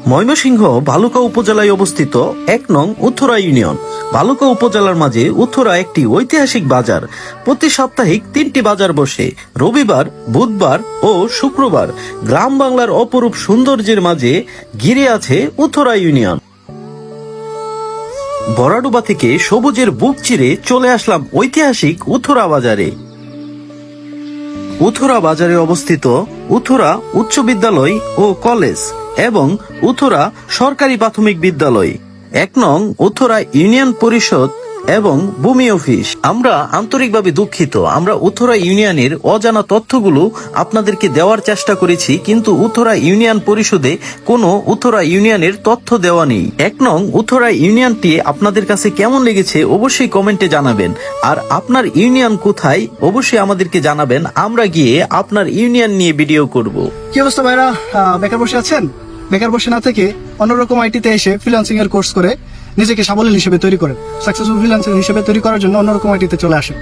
ময়মনসিংহ ভালুকা উপজেলায় অবস্থিত ১ নং উত্তরা ইউনিয়ন। ভালুকা উপজেলার মাঝে উত্তরা একটি ঐতিহাসিক বাজার। প্রতি সাপ্তাহিক ৩টি বাজার বসে, রবিবার, বুধবার ও শুক্রবার। গ্রাম বাংলার অপরূপ সৌন্দর্যের মাঝে ঘিরে আছে উত্তরা ইউনিয়ন। বরাডুবা থেকে সবুজের বুক চিরে চলে আসলাম ঐতিহাসিক উত্তরা বাজারে। উত্তরা বাজারে অবস্থিত উত্তরা উচ্চ বিদ্যালয় ও কলেজ এবং উত্তরা সরকারি প্রাথমিক বিদ্যালয়, ১ নং উত্তরা ইউনিয়ন পরিষদ এবং ভূমি অফিস। আমরা আন্তরিকভাবে দুঃখিত, আমরা উত্তরা ইউনিয়নের অজানা তথ্যগুলো আপনাদেরকে দেওয়ার চেষ্টা করেছি, কিন্তু উত্তরা ইউনিয়ন পরিষদে কোনো উত্তরা ইউনিয়নের তথ্য দেওয়া নেই। ১ নং উত্তরা ইউনিয়নটি আপনাদের কাছে কেমন লেগেছে অবশ্যই কমেন্টে জানাবেন। আর আপনার ইউনিয়ন কোথায় অবশ্যই আমাদেরকে জানাবেন, আমরা গিয়ে আপনার ইউনিয়ন নিয়ে ভিডিও করব। কি অবস্থা ভাইরা, বেকার বসে আছেন? বেকার বসে না থেকে অন্যরকম আইটিতে এসে ফ্রিল্যান্সিং এর কোর্স করে নিজেকে সাবলীল হিসেবে তৈরি করেন। সাকসেসফুল ফ্রিল্যান্সার হিসেবে তৈরি করার জন্য অন্যরকম আইটিতে চলে আসেন।